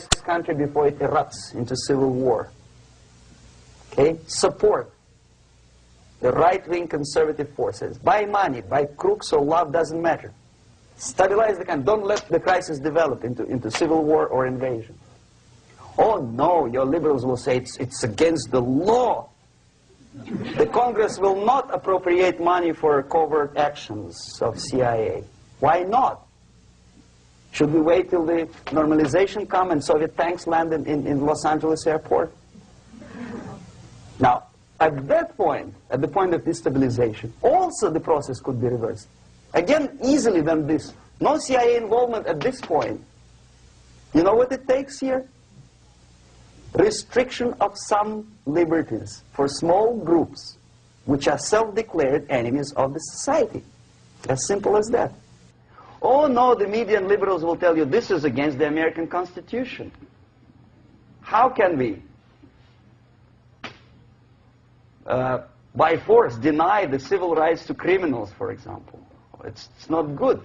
country before it erupts into civil war. Okay? Support the right-wing conservative forces. By money, by crooks or love, doesn't matter. Stabilize the country. Don't let the crisis develop into civil war or invasion. Oh no, your liberals will say it's against the law. The Congress will not appropriate money for covert actions of CIA. Why not? Should we wait till the normalization comes and Soviet tanks land in Los Angeles airport? Now, at that point, at the point of destabilization, also the process could be reversed. Again, easily than this. No CIA involvement at this point. You know what it takes here? Restriction of some liberties for small groups which are self-declared enemies of the society. As simple as that. Oh no, the media and liberals will tell you this is against the American Constitution. How can we, by force, deny the civil rights to criminals, for example? It's not good.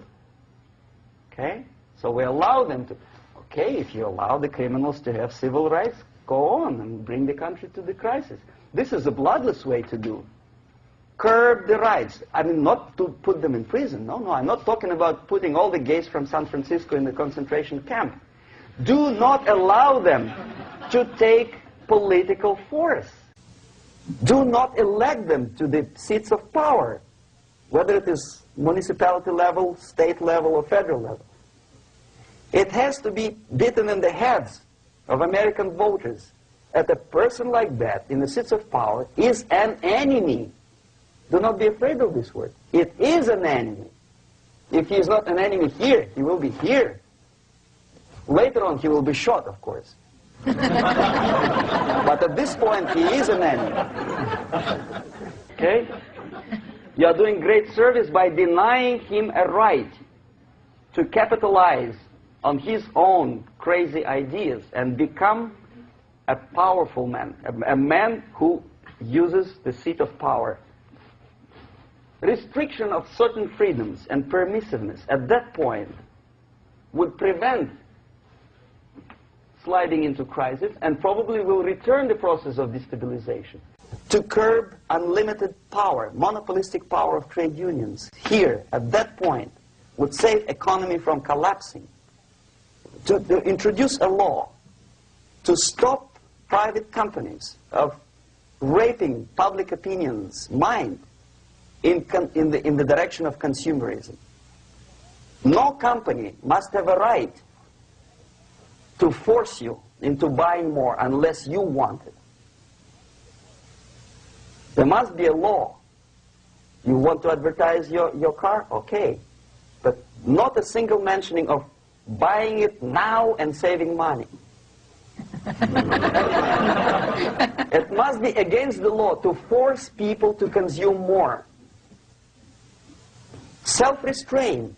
Okay? So we allow them to. Okay, if you allow the criminals to have civil rights, go on and bring the country to the crisis. This is a bloodless way to do. Curb the rights. I mean, not to put them in prison. No, I'm not talking about putting all the gays from San Francisco in the concentration camp. Do not allow them to take political force. Do not elect them to the seats of power, whether it is municipality level, state level, or federal level. It has to be beaten in the heads of American voters that a person like that in the seats of power is an enemy. Do not be afraid of this word. It is an enemy. If he is not an enemy here, he will be here. Later on, he will be shot, of course. But at this point, he is an enemy. Okay? You are doing great service by denying him a right to capitalize on his own crazy ideas and become a powerful man, a man who uses the seat of power. Restriction of certain freedoms and permissiveness at that point would prevent sliding into crisis and probably will return the process of destabilization. To curb unlimited power, monopolistic power of trade unions, here, at that point, would save economy from collapsing. To introduce a law to stop private companies of raping public opinion's mind in the direction of consumerism. No company must have a right to force you into buying more unless you want it. There must be a law. You want to advertise your car? Okay. But not a single mentioning of buying it now and saving money. It must be against the law to force people to consume more. Self-restraint.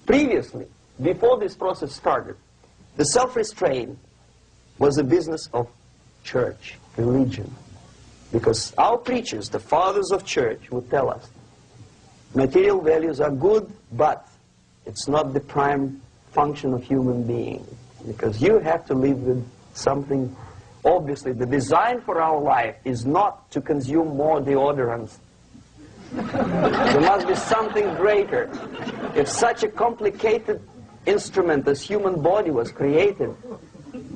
Previously, before this process started, the self-restraint was a business of church, religion. Because our preachers, the fathers of church, would tell us, material values are good, but it's not the prime function of human being. Because you have to live with something. Obviously, the design for our life is not to consume more deodorants. There must be something greater. If such a complicated instrument as human body was created,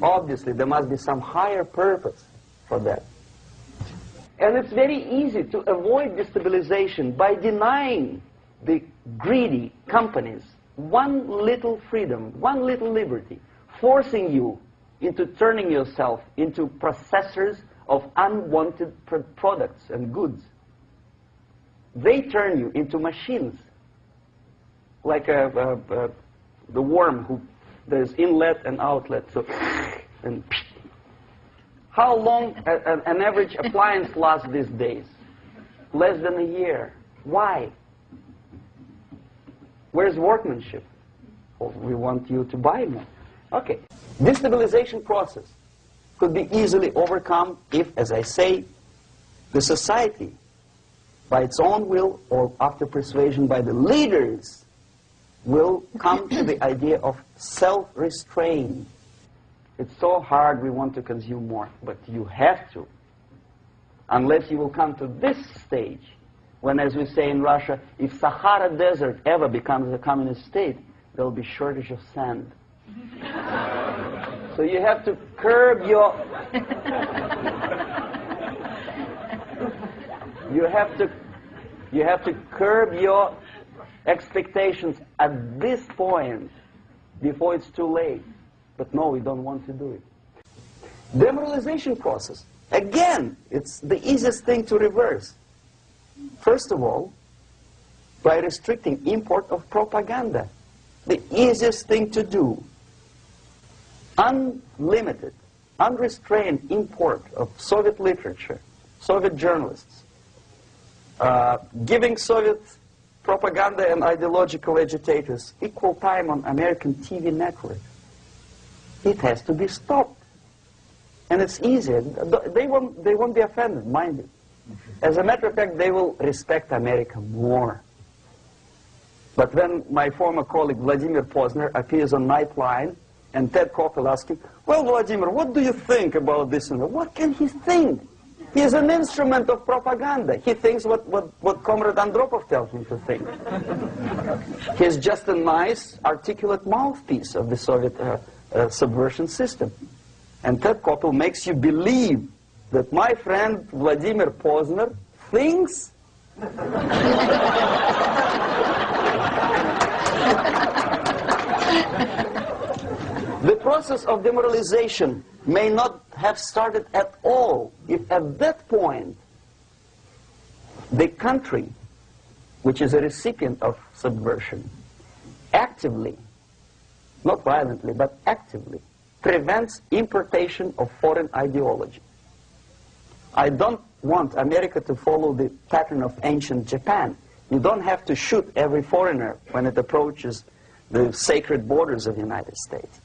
obviously there must be some higher purpose for that. And it's very easy to avoid destabilization by denying the greedy companies one little freedom, one little liberty, forcing you into turning yourself into processors of unwanted products and goods. They turn you into machines, like the worm who there's inlet and outlet. So, and how long an average appliance lasts these days? Less than a year. Why? Where's workmanship? Well, we want you to buy more. Okay. Destabilization process could be easily overcome if, as I say, the society, by its own will or after persuasion by the leaders, will come to the idea of self-restraint. It's so hard, we want to consume more. But you have to. Unless you will come to this stage, when, as we say in Russia, if Sahara Desert ever becomes a communist state, there will be shortage of sand. So you have to curb your... you have to curb your expectations at this point before it's too late. But no, we don't want to do it. Demoralization process. Again, it's the easiest thing to reverse. First of all, by restricting import of propaganda. The easiest thing to do. Unlimited, unrestrained import of Soviet literature, Soviet journalists, giving Soviet propaganda and ideological agitators equal time on American TV network. It has to be stopped. And it's easy. They won't be offended, mind you. As a matter of fact, they will respect America more. But when my former colleague Vladimir Posner appears on Nightline, and Ted Koppel asks him, well, Vladimir, what do you think about this? And what can he think? He's an instrument of propaganda. He thinks what Comrade Andropov tells him to think. He's just a nice, articulate mouthpiece of the Soviet subversion system. And Ted Koppel makes you believe that my friend Vladimir Posner thinks the process of demoralization may not have started at all if at that point the country, which is a recipient of subversion, actively, not violently, but actively, prevents importation of foreign ideology. I don't want America to follow the pattern of ancient Japan. You don't have to shoot every foreigner when it approaches the sacred borders of the United States.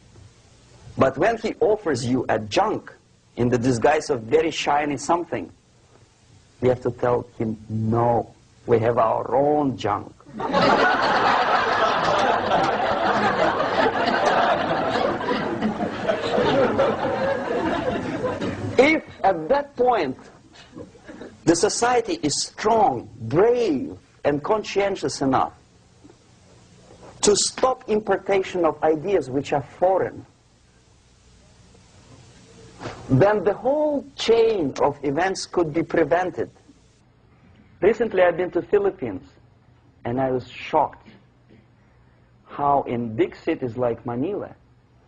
But when he offers you a junk in the disguise of very shiny something, we have to tell him, no, we have our own junk. If at that point the society is strong, brave, and conscientious enough to stop importation of ideas which are foreign, then the whole chain of events could be prevented. Recently I've been to the Philippines, and I was shocked how in big cities like Manila,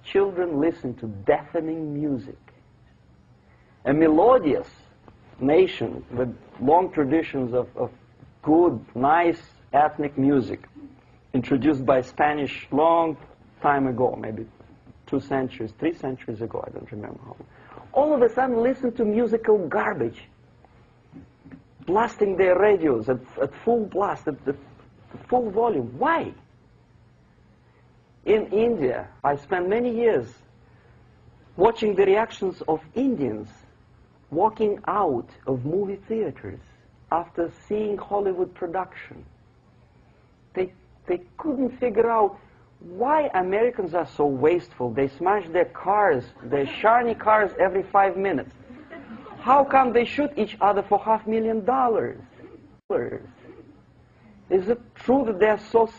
children listen to deafening music. A melodious nation with long traditions of good, nice ethnic music, introduced by Spanish long time ago, maybe 2 centuries, 3 centuries ago, I don't remember how. All of a sudden listen to musical garbage, blasting their radios at full blast, at full volume. Why? In India, I spent many years watching the reactions of Indians walking out of movie theaters after seeing Hollywood production. They couldn't figure out why Americans are so wasteful. They smash their cars, their shiny cars, every 5 minutes. How come they shoot each other for $500,000? Is it true that they're so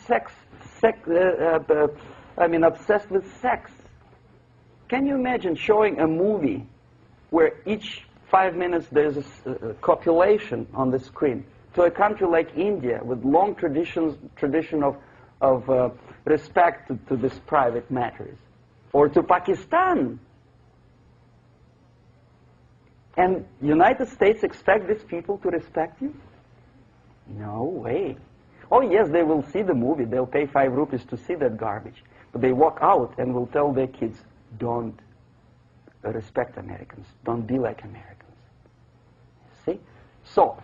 obsessed with sex? Can you imagine showing a movie where each 5 minutes there's a copulation on the screen to a country like India with long tradition of respect to these private matters, or to Pakistan? And United States expect these people to respect you? No way. Oh yes, they will see the movie, they'll pay 5 rupees to see that garbage, but they walk out and will tell their kids, don't respect Americans, don't be like Americans. See? So,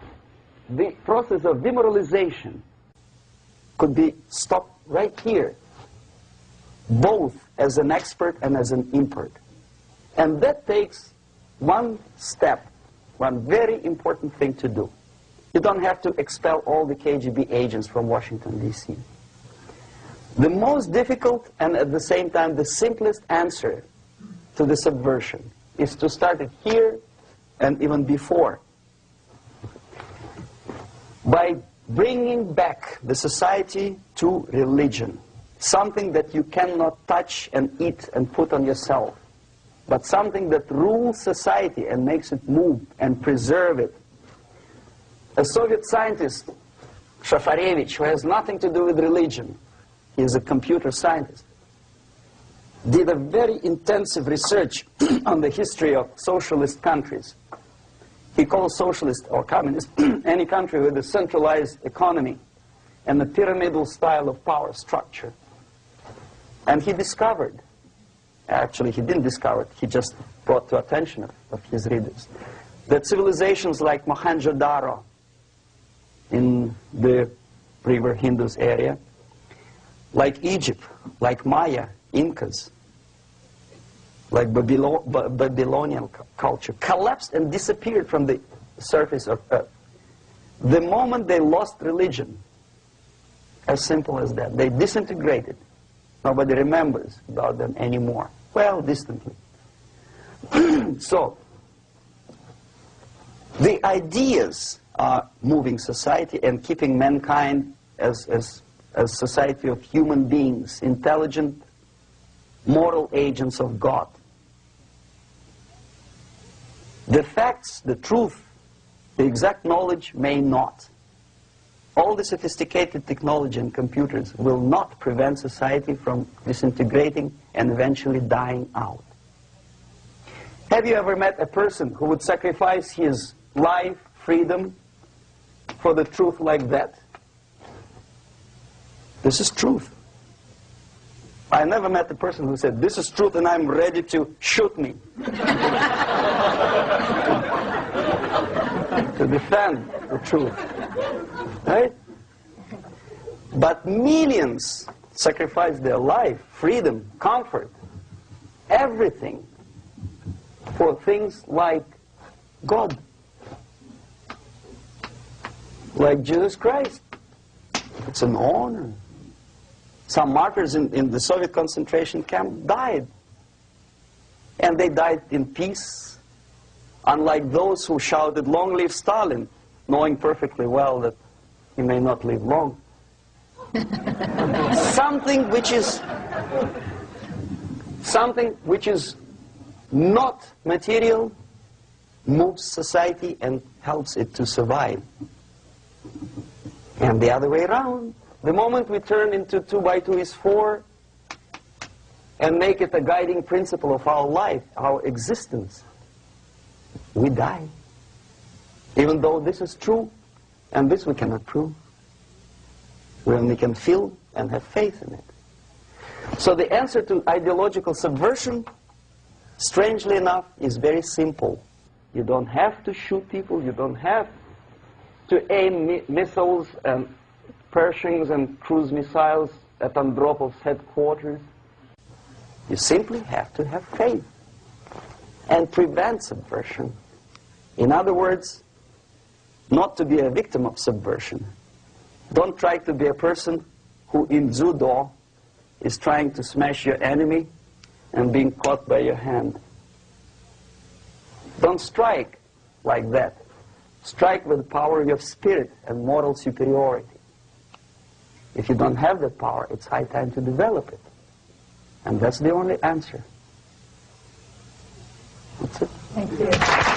the process of demoralization could be stopped right here, both as an expert and as an import. And that takes one step, one very important thing to do. You don't have to expel all the KGB agents from Washington, D.C. The most difficult and at the same time the simplest answer to the subversion is to start it here and even before, by bringing back the society to religion, something that you cannot touch and eat and put on yourself, but something that rules society and makes it move and preserve it. A Soviet scientist, Shafarevich, who has nothing to do with religion, he is a computer scientist, did a very intensive research on the history of socialist countries. He calls socialist or communist any country with a centralized economy and a pyramidal style of power structure. And he discovered, actually he didn't discover it, he just brought to attention of his readers, that civilizations like Mohenjo-Daro in the river Indus area, like Egypt, like Maya, Incas, like Babylonian culture, collapsed and disappeared from the surface of Earth. The moment they lost religion, as simple as that, they disintegrated. Nobody remembers about them anymore. Well, distantly. So, the ideas are moving society and keeping mankind as a society of human beings, intelligent, moral agents of God. The facts, the truth, the exact knowledge may not. All the sophisticated technology and computers will not prevent society from disintegrating and eventually dying out. Have you ever met a person who would sacrifice his life, freedom, for the truth like that? This is truth. I never met a person who said, this is truth and I'm ready to shoot me. To defend the truth. Right? But millions sacrifice their life, freedom, comfort, everything for things like God. Like Jesus Christ. It's an honor. Some martyrs in the Soviet concentration camp died. And they died in peace, unlike those who shouted, "Long live Stalin," knowing perfectly well that he may not live long. Something which is not material moves society and helps it to survive. And the other way around. The moment we turn into 2 by 2 is 4 and make it a guiding principle of our life, our existence, we die. Even though this is true, and this we cannot prove. We only can feel and have faith in it. So the answer to ideological subversion, strangely enough, is very simple. You don't have to shoot people, you don't have to aim missiles and Pershings and cruise missiles at Andropov's headquarters. You simply have to have faith and prevent subversion. In other words, not to be a victim of subversion. Don't try to be a person who in judo is trying to smash your enemy and being caught by your hand. Don't strike like that. Strike with the power of your spirit and moral superiority. If you don't have that power, it's high time to develop it. And that's the only answer. That's it. Thank you.